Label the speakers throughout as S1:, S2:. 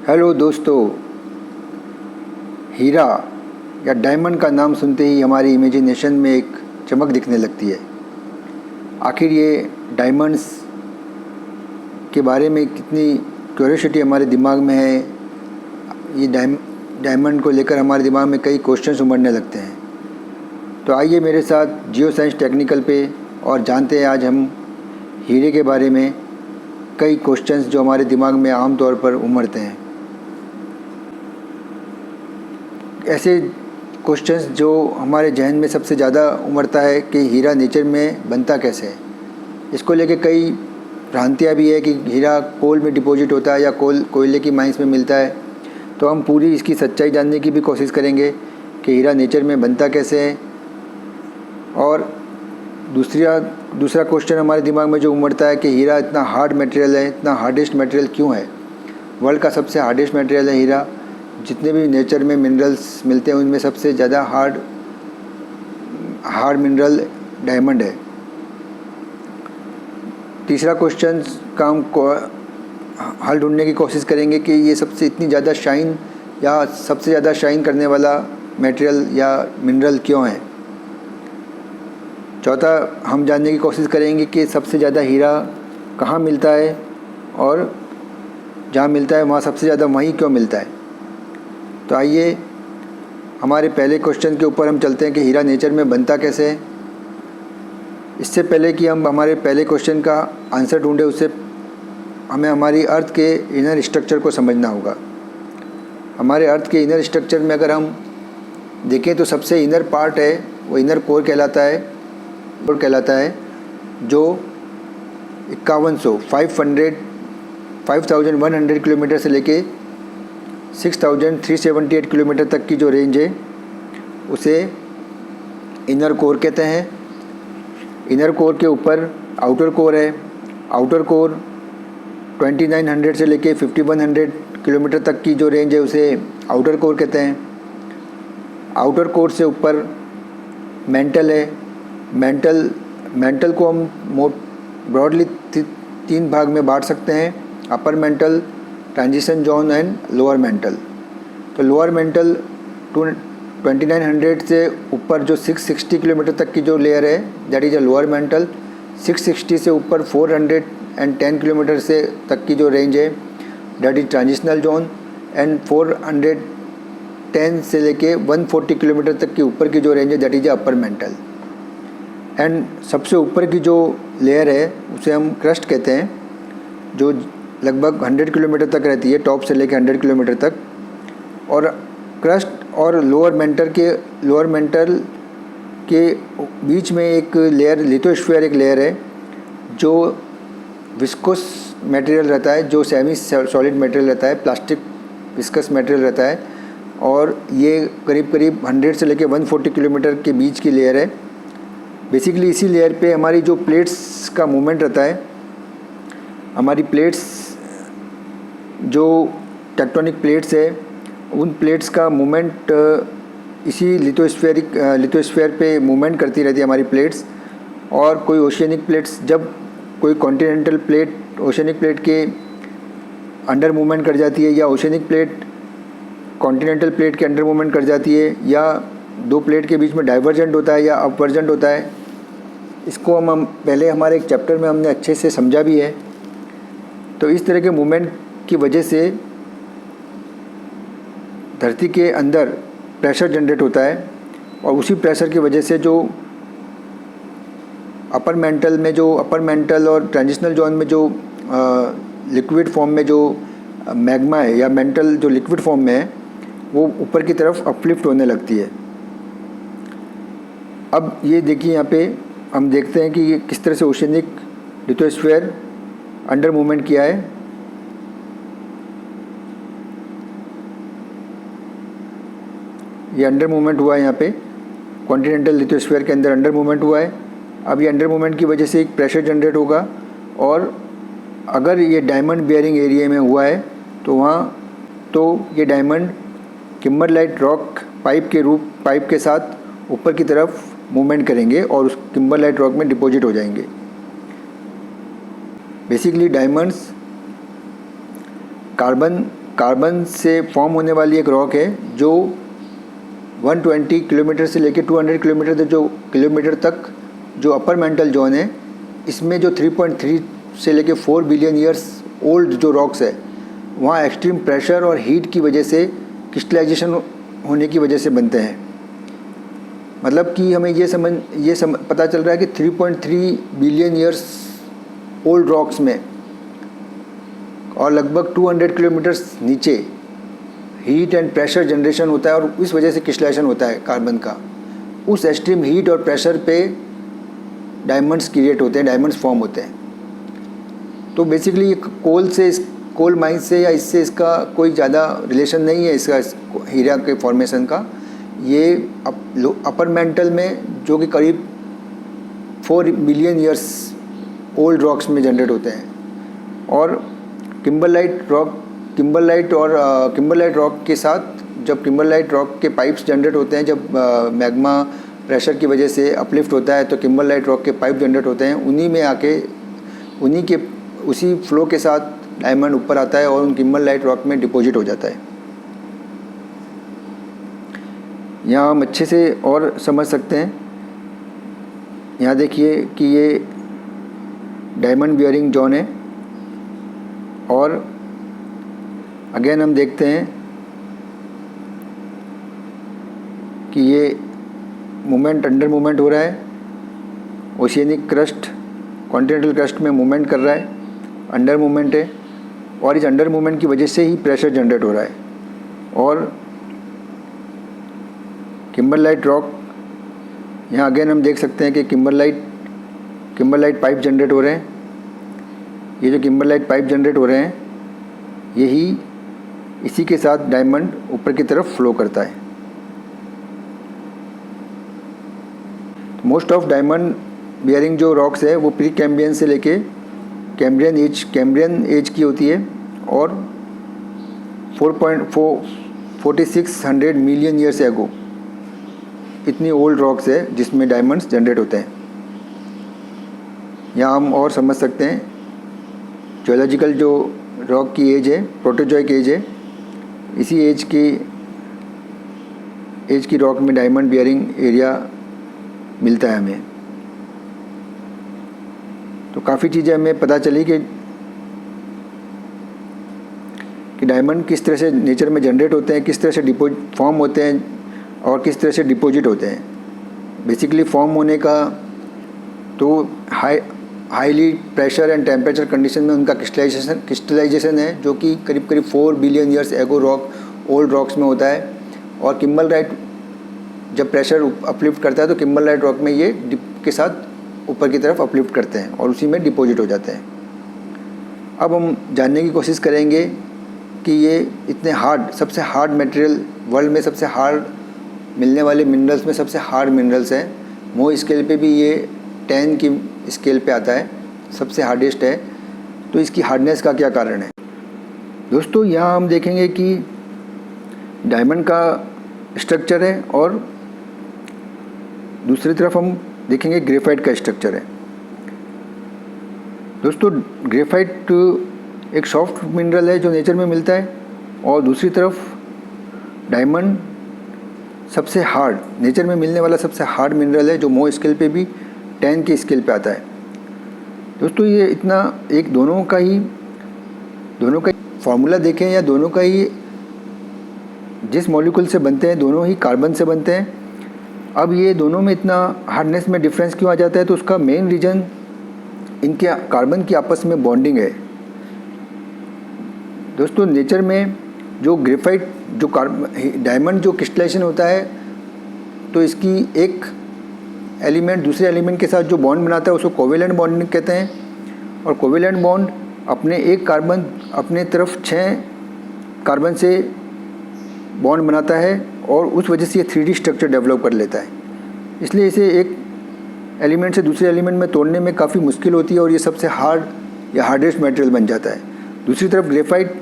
S1: Hello दोस्तों, हीरा या diamond का नाम सुनते ही हमारी इमेजिनेशन में एक चमक दिखने लगती है। आखिर ये डायमंड्स के बारे में कितनी क्यूरियोसिटी हमारे दिमाग में है। ये डायमंड को लेकर हमारे दिमाग में कई क्वेश्चंस उमड़ने लगते हैं। तो आइए मेरे साथ जियो साइंस टेक्निकल पे और जानते हैं आज हम हीरे के बारे में कई क्वेश्चंस जो हमारे दिमाग में आम तौर पर उमड़ते हैं। ऐसे क्वेश्चंस जो हमारे जहन में सबसे ज़्यादा उमड़ता है कि हीरा नेचर में बनता कैसे है। इसको लेके कई भ्रांतियाँ भी है कि हीरा कोल में डिपॉजिट होता है या कोयले की माइंस में मिलता है। तो हम पूरी इसकी सच्चाई जानने की भी कोशिश करेंगे कि हीरा नेचर में बनता कैसे है। और दूसरा क्वेश्चन हमारे दिमाग में जो उमड़ता है कि हीरा इतना हार्ड मटेरियल है, इतना हार्डेस्ट मटेरियल क्यों है। वर्ल्ड का सबसे हार्डेस्ट मटेरियल है हीरा। जितने भी नेचर में मिनरल्स मिलते हैं उनमें सबसे ज़्यादा हार्ड मिनरल डायमंड है। तीसरा क्वेश्चन का हम हल ढूंढने की कोशिश करेंगे कि ये सबसे इतनी ज़्यादा शाइन या सबसे ज़्यादा शाइन करने वाला मटेरियल या मिनरल क्यों है। चौथा हम जानने की कोशिश करेंगे कि सबसे ज़्यादा हीरा कहाँ मिलता है और जहाँ मिलता है वहाँ सबसे ज़्यादा वहीं क्यों मिलता है। तो आइए हमारे पहले क्वेश्चन के ऊपर हम चलते हैं कि हीरा नेचर में बनता कैसे है। इससे पहले कि हम हमारे पहले क्वेश्चन का आंसर ढूंढें, उससे हमें हमारी अर्थ के इनर स्ट्रक्चर को समझना होगा। हमारे अर्थ के इनर स्ट्रक्चर में अगर हम देखें तो सबसे इनर पार्ट है वो इनर कोर कहलाता है जो 5100 किलोमीटर से लेके 6378 किलोमीटर तक की जो रेंज है उसे इनर कोर कहते हैं। इनर कोर के ऊपर आउटर कोर है। आउटर कोर 2900 से लेके 5100 किलोमीटर तक की जो रेंज है उसे आउटर कोर कहते हैं। आउटर कोर से ऊपर मेंटल है। मेंटल को हम ब्रॉडली 3 भाग में बांट सकते हैं, upper mantle, transition zone and lower mental. तो लोअर मेंटल 2900 से ऊपर जो 660 किलोमीटर तक की जो लेयर है that is a lower mental. 660 से ऊपर 410 किलोमीटर से तक की जो रेंज है that is transitional zone. And 410 से लेके 140 किलोमीटर तक की ऊपर की जो रेंज है that is upper mantle. And सबसे ऊपर की जो लेयर है उसे हम क्रस्ट कहते हैं, जो लगभग 100 किलोमीटर तक रहती है, टॉप से लेकर 100 किलोमीटर तक। और क्रस्ट और लोअर मेंटल के बीच में एक लेयर लिथोस्फीयर एक लेयर है जो विस्कोस मटेरियल रहता है, जो सेमी सॉलिड मटेरियल रहता है, प्लास्टिक विस्कस मटेरियल रहता है। और ये करीब 100 से लेकर 140 किलोमीटर के बीच की लेयर है। बेसिकली इसी लेयर पे हमारी जो प्लेट्स का मूवमेंट रहता है, हमारी प्लेट्स जो टेक्टोनिक प्लेट्स है उन प्लेट्स का मूवमेंट इसी लिथोस्फीयर पे मूवमेंट करती रहती है हमारी प्लेट्स। और कोई ओशियनिक प्लेट्स, जब कोई कॉन्टिनेंटल प्लेट ओशियनिक प्लेट के अंडर मूवमेंट कर जाती है या ओशियनिक प्लेट कॉन्टिनेंटल प्लेट के अंडर मूवमेंट कर जाती है या दो प्लेट के बीच में डाइवर्जेंट होता है या अपवर्जेंट होता है, इसको हम पहले हमारे एक चैप्टर में हमने अच्छे से समझा भी है। तो इस तरह के मूवमेंट की वजह से धरती के अंदर प्रेशर जनरेट होता है और उसी प्रेशर की वजह से जो अपर मेंटल और ट्रांजिशनल जोन में जो लिक्विड फॉर्म में जो मैग्मा है या मेंटल जो लिक्विड फॉर्म में है वो ऊपर की तरफ अपलिफ्ट होने लगती है। अब ये देखिए, यहाँ पे हम देखते हैं कि ये किस तरह से ओशियनिक लिथोस्फीयर अंडर मूवमेंट किया है। ये अंडर मूवमेंट हुआ है, यहाँ पे कॉन्टिनेंटल लिथोस्फीयर के अंदर अंडर मूवमेंट हुआ है। अब ये अंडर मूवमेंट की वजह से एक प्रेशर जनरेट होगा और अगर ये डायमंड बियरिंग एरिया में हुआ है तो ये डायमंड किम्बरलाइट रॉक पाइप के साथ ऊपर की तरफ मूवमेंट करेंगे और उस किम्बरलाइट रॉक में डिपॉजिट हो जाएंगे। बेसिकली डायमंड्स कार्बन कार्बन से फॉर्म होने वाली एक रॉक है जो 120 किलोमीटर से लेकर 200 किलोमीटर तक जो अपर मेंटल जोन है, इसमें जो 3.3 से लेकर 4 बिलियन ईयर्स ओल्ड जो रॉक्स है, वहाँ एक्सट्रीम प्रेशर और हीट की वजह से क्रिस्टलाइजेशन होने की वजह से बनते हैं। मतलब कि हमें ये पता चल रहा है कि 3.3 बिलियन ईयर्स ओल्ड रॉक्स में और लगभग 200 किलोमीटर्स नीचे हीट एंड प्रेशर जनरेशन होता है और इस वजह से क्रिस्टलाइजेशन होता है कार्बन का। उस एक्सट्रीम हीट और प्रेशर पे डायमंड्स क्रिएट होते हैं, डायमंड्स फॉर्म होते हैं। तो बेसिकली ये कोल माइन से या इससे इसका कोई ज़्यादा रिलेशन नहीं है इसका हीरा के फॉर्मेशन का। ये अपर मेंटल में जो कि करीब 4 बिलियन ईयर्स ओल्ड रॉक्स में जनरेट होते हैं। और किम्बरलाइट रॉक के साथ जब किम्बरलाइट रॉक के पाइप्स जनरेट होते हैं, जब मैग्मा प्रेशर की वजह से अपलिफ्ट होता है तो किम्बरलाइट रॉक के पाइप जनरेट होते हैं। उसी फ्लो के साथ डायमंड ऊपर आता है और उन किम्बरलाइट रॉक में डिपॉजिट हो जाता है। यहाँ हम अच्छे से और समझ सकते हैं। यहाँ देखिए कि ये डायमंड बियरिंग जोन है और अगेन हम देखते हैं कि ये अंडर मूवमेंट हो रहा है। ओशियनिक क्रस्ट कॉन्टिनेंटल क्रस्ट में मूवमेंट कर रहा है, अंडर मूवमेंट है और इस अंडर मूवमेंट की वजह से ही प्रेशर जनरेट हो रहा है। और किम्बरलाइट रॉक, यहाँ अगेन हम देख सकते हैं कि किम्बरलाइट पाइप जनरेट हो रहे हैं। ये जो किम्बरलाइट पाइप जनरेट हो रहे हैं, यही इसी के साथ डायमंड ऊपर की तरफ फ्लो करता है। मोस्ट ऑफ डायमंड बियरिंग जो रॉक्स है वो प्री कैम्ब्रियन से लेके कैम्ब्रियन एज की होती है और 4600 मिलियन ईयर्स एगो इतनी ओल्ड रॉक्स है जिसमें डायमंड्स जनरेट होते हैं। यहाँ हम और समझ सकते हैं जियोलॉजिकल जो रॉक की एज है, प्रोटोजॉइक एज है, इसी एज की रॉक में डायमंड बियरिंग एरिया मिलता है हमें। तो काफ़ी चीज़ें हमें पता चली कि डायमंड किस तरह से नेचर में जनरेट होते हैं, किस तरह से फॉर्म होते हैं और किस तरह से डिपॉजिट होते हैं। बेसिकली फॉर्म होने का तो highly pressure and temperature condition में उनका क्रिस्टलाइजेशन है, जो कि करीब 4 billion years ago old rocks में होता है। और किम्बरलाइट जब प्रेशर अपलिफ्ट करता है तो किम्बरलाइट रॉक में ये डिप के साथ ऊपर की तरफ अपलिफ्ट करते हैं और उसी में डिपॉजिट हो जाते हैं। अब हम जानने की कोशिश करेंगे कि ये इतने सबसे हार्ड मटेरियल वर्ल्ड में, सबसे हार्ड मिलने वाले मिनरल्स में सबसे हार्ड मिनरल्स हैं। मोह स्केल पे भी ये 10 की स्केल पे आता है, सबसे हार्डेस्ट है। तो इसकी हार्डनेस का क्या कारण है दोस्तों? यहाँ हम देखेंगे कि डायमंड का स्ट्रक्चर है और दूसरी तरफ हम देखेंगे ग्रेफाइट का स्ट्रक्चर है। दोस्तों ग्रेफाइट एक सॉफ्ट मिनरल है जो नेचर में मिलता है और दूसरी तरफ डायमंड सबसे हार्ड नेचर में मिलने वाला सबसे हार्ड मिनरल है जो मोह स्केल पे भी 10 की स्केल पे आता है। दोस्तों ये इतना एक दोनों का फॉर्मूला देखें या दोनों का ही जिस मॉलिक्यूल से बनते हैं दोनों ही कार्बन से बनते हैं। अब ये दोनों में इतना हार्डनेस में डिफरेंस क्यों आ जाता है? तो उसका मेन रीज़न इनके कार्बन की आपस में बॉन्डिंग है। दोस्तों नेचर में जो ग्रेफाइट जो डायमंड जो क्रिस्टलाइजेशन होता है तो इसकी एक एलिमेंट दूसरे एलिमेंट के साथ जो बॉन्ड बनाता है उसको कोवेलेंट बॉन्डिंग कहते हैं। और कोवेलेंट बॉन्ड अपने एक कार्बन अपने तरफ 6 कार्बन से बॉन्ड बनाता है और उस वजह से ये 3D स्ट्रक्चर डेवलप कर लेता है। इसलिए इसे एक एलिमेंट से दूसरे एलिमेंट में तोड़ने में काफ़ी मुश्किल होती है और ये सबसे हार्ड या हार्डेस्ट मटेरियल बन जाता है। दूसरी तरफ ग्रेफाइट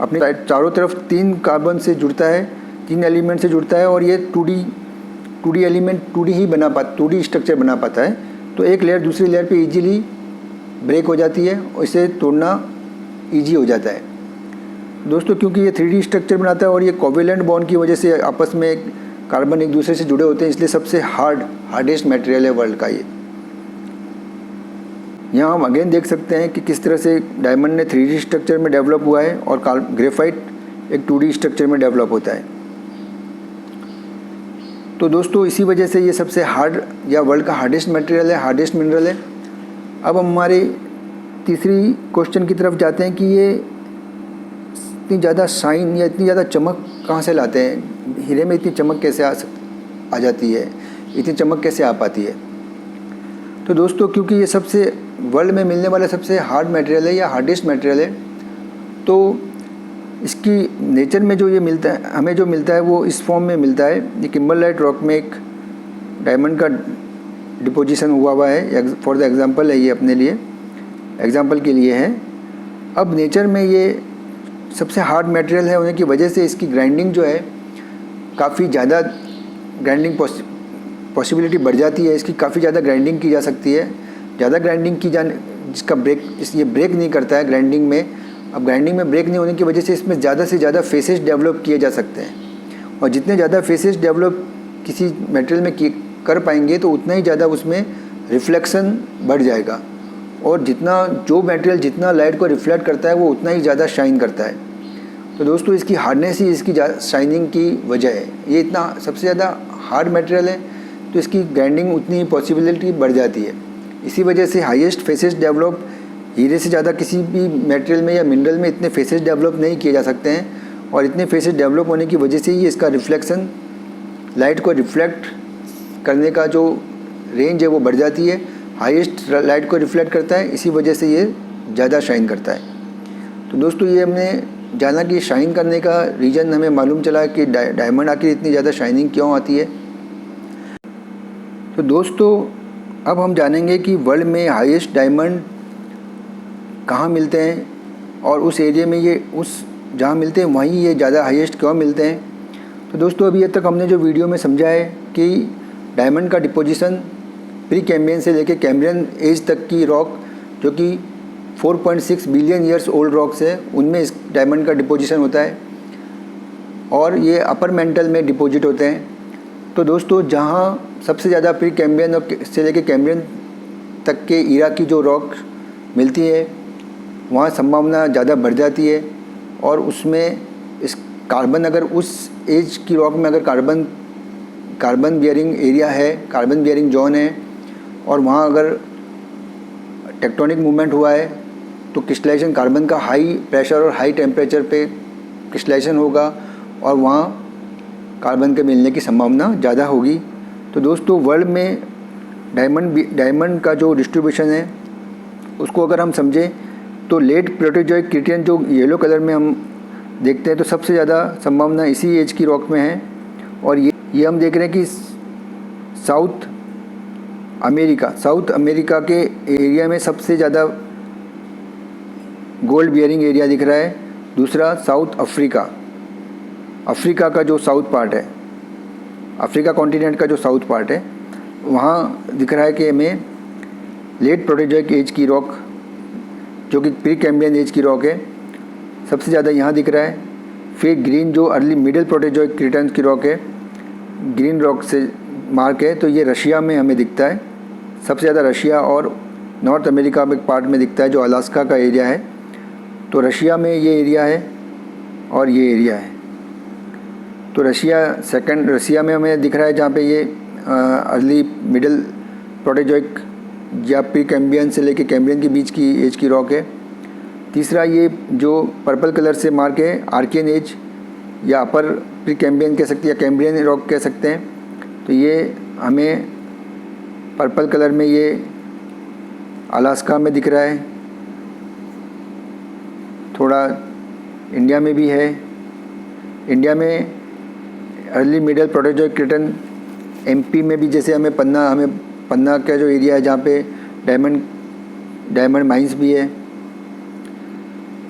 S1: अपने चारों तरफ 3 कार्बन से जुड़ता है, 3 एलिमेंट से जुड़ता है और ये 2D एलिमेंट 2D स्ट्रक्चर बना पाता है। तो एक लेयर दूसरी लेयर पे इजीली ब्रेक हो जाती है और इसे तोड़ना इजी हो जाता है। दोस्तों क्योंकि ये 3D स्ट्रक्चर बनाता है और ये कोवेलेंट बॉन्ड की वजह से आपस में कार्बन एक दूसरे से जुड़े होते हैं, इसलिए सबसे हार्डेस्ट मटेरियल है वर्ल्ड का ये। यहाँ हम अगेन देख सकते हैं कि किस तरह से डायमंड ने 3D स्ट्रक्चर में डेवलप हुआ है और ग्रेफाइट एक 2D स्ट्रक्चर में डेवलप होता है। तो दोस्तों इसी वजह से ये सबसे हार्ड या वर्ल्ड का हार्डेस्ट मटेरियल है, हार्डेस्ट मिनरल है। अब हम हमारे तीसरी क्वेश्चन की तरफ जाते हैं कि ये इतनी ज़्यादा शाइन या इतनी ज़्यादा चमक कहाँ से लाते हैं, हीरे में इतनी चमक कैसे आ जाती है, इतनी चमक कैसे आ पाती है। तो दोस्तों क्योंकि ये सबसे वर्ल्ड में मिलने वाला सबसे हार्ड मटेरियल है या हार्डेस्ट मटेरियल है, तो इसकी नेचर में जो ये मिलता है, हमें जो मिलता है वो इस फॉर्म में मिलता है। ये किम्बरलाइट रॉक में एक डायमंड का डिपोजिशन हुआ है, फॉर द एग्जांपल है ये, अपने लिए एग्जांपल के लिए है। अब नेचर में ये सबसे हार्ड मटेरियल है होने की वजह से इसकी ग्राइंडिंग जो है काफ़ी ज़्यादा ग्राइंडिंग पॉसिबिलिटी बढ़ जाती है, इसकी काफ़ी ज़्यादा ग्राइंडिंग की जा सकती है। ज़्यादा ग्राइंडिंग की जाने जिसका ये ब्रेक नहीं करता है ग्राइंडिंग में। अब ग्राइंडिंग में ब्रेक नहीं होने की वजह से इसमें ज़्यादा से ज़्यादा फेसेस डेवलप किए जा सकते हैं, और जितने ज़्यादा फेसेस डेवलप किसी मटेरियल में कर पाएंगे तो उतना ही ज़्यादा उसमें रिफ्लेक्शन बढ़ जाएगा, और जो मटेरियल जितना लाइट को रिफ्लेक्ट करता है वो उतना ही ज़्यादा शाइन करता है। तो दोस्तों इसकी हार्डनेस ही इसकी शाइनिंग की वजह है। ये इतना सबसे ज़्यादा हार्ड मटेरियल है तो इसकी ग्राइंडिंग उतनी ही पॉसिबिलिटी बढ़ जाती है। इसी वजह से हाईएस्ट फेसेस डेवलप हीरे से ज़्यादा किसी भी मटेरियल में या मिनरल में इतने फेसेस डेवलप नहीं किए जा सकते हैं, और इतने फेसेस डेवलप होने की वजह से ही इसका रिफ्लेक्शन, लाइट को रिफ्लेक्ट करने का जो रेंज है वो बढ़ जाती है। हाईएस्ट लाइट को रिफ्लेक्ट करता है, इसी वजह से ये ज़्यादा शाइन करता है। तो दोस्तों ये हमने जाना कि शाइन करने का रीज़न हमें मालूम चला कि डायमंड आखिर इतनी ज़्यादा शाइनिंग क्यों आती है। तो दोस्तों अब हम जानेंगे कि वर्ल्ड में हाईएस्ट डायमंड कहाँ मिलते हैं, और उस एरिया में ये जहाँ मिलते हैं वहीं ये ज़्यादा हाईएस्ट क्यों मिलते हैं। तो दोस्तों अभी तक हमने जो वीडियो में समझा है कि डायमंड का डिपोजिशन प्री कैम्ब्रियन से लेकर कैम्ब्रियन एज तक की रॉक जो कि 4.6 बिलियन ईयर्स ओल्ड रॉक्स है, उनमें इस डायमंड का डिपोजिशन होता है, और ये अपर मेंटल में डिपॉजिट होते हैं। तो दोस्तों जहाँ सबसे ज़्यादा प्री कैम्ब्रियन से लेकर कैम्ब्रियन तक के ईरा की जो रॉक मिलती है वहाँ संभावना ज़्यादा बढ़ जाती है, और उसमें इस कार्बन अगर उस एज की रॉक में अगर कार्बन बियरिंग एरिया है, कार्बन बियरिंग जोन है, और वहाँ अगर टेक्टोनिक मूवमेंट हुआ है तो क्रिस्टलाइजेशन कार्बन का हाई प्रेशर और हाई टेम्परेचर पे क्रिस्टलाइजेशन होगा, और वहाँ कार्बन के मिलने की संभावना ज़्यादा होगी। तो दोस्तों वर्ल्ड में डायमंड का जो डिस्ट्रीब्यूशन है उसको अगर हम समझें तो लेट प्रोटेरोजोइक क्रिटेन जो येलो कलर में हम देखते हैं तो सबसे ज़्यादा संभावना इसी एज की रॉक में है, और ये हम देख रहे हैं कि साउथ अमेरिका के एरिया में सबसे ज़्यादा गोल्ड बियरिंग एरिया दिख रहा है। दूसरा साउथ अफ्रीका का जो साउथ पार्ट है, अफ्रीका कॉन्टिनेंट का जो साउथ पार्ट है, वहाँ दिख रहा है कि हमें लेट प्रोटेरोजोइक एज की रॉक जो कि प्री कैम्ब्रियन एज की रॉक है सबसे ज़्यादा यहाँ दिख रहा है। फिर ग्रीन जो अर्ली मिडिल प्रोटेरोजोइक क्रिटेन की रॉक है, ग्रीन रॉक से मार्क है, तो ये रशिया में हमें दिखता है सबसे ज़्यादा, रशिया और नॉर्थ अमेरिका में पार्ट में दिखता है जो अलास्का का एरिया है। तो रशिया में ये एरिया है और ये एरिया है। तो रशिया में हमें दिख रहा है जहाँ पे ये अर्ली मिडिल प्रोटेरोजोइक या प्री कैम्ब्रियन से लेके कैम्ब्रियन के बीच की एज की रॉक है। तीसरा ये जो पर्पल कलर से मार्क है आर्कियन एज या अपर प्री कैम्ब्रियन कह सकते हैं या कैम्ब्रियन रॉक कह सकते हैं। तो ये हमें पर्पल कलर में ये अलास्का में दिख रहा है, थोड़ा इंडिया में भी है। इंडिया में early middle Proterozoic certain MP में भी, जैसे हमें पन्ना का जो एरिया है जहाँ पे डायमंड माइंस भी है।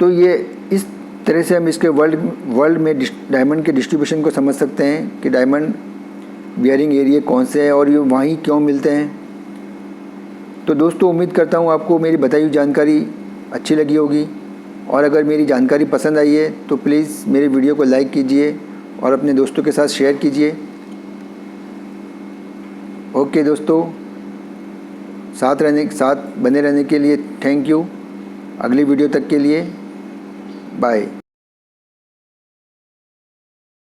S1: तो ये इस तरह से हम इसके वर्ल्ड में डायमंड के डिस्ट्रीब्यूशन को समझ सकते हैं कि डायमंड बियरिंग एरिया कौन से हैं और ये वहीं क्यों मिलते हैं। तो दोस्तों उम्मीद करता हूँ आपको मेरी बताई हुई जानकारी अच्छी लगी होगी, और अगर मेरी जानकारी पसंद आई है तो प्लीज़ मेरे वीडियो को लाइक कीजिए और अपने दोस्तों के साथ शेयर कीजिए। ओके दोस्तों, साथ बने रहने के लिए थैंक यू। अगली वीडियो तक के लिए बाय।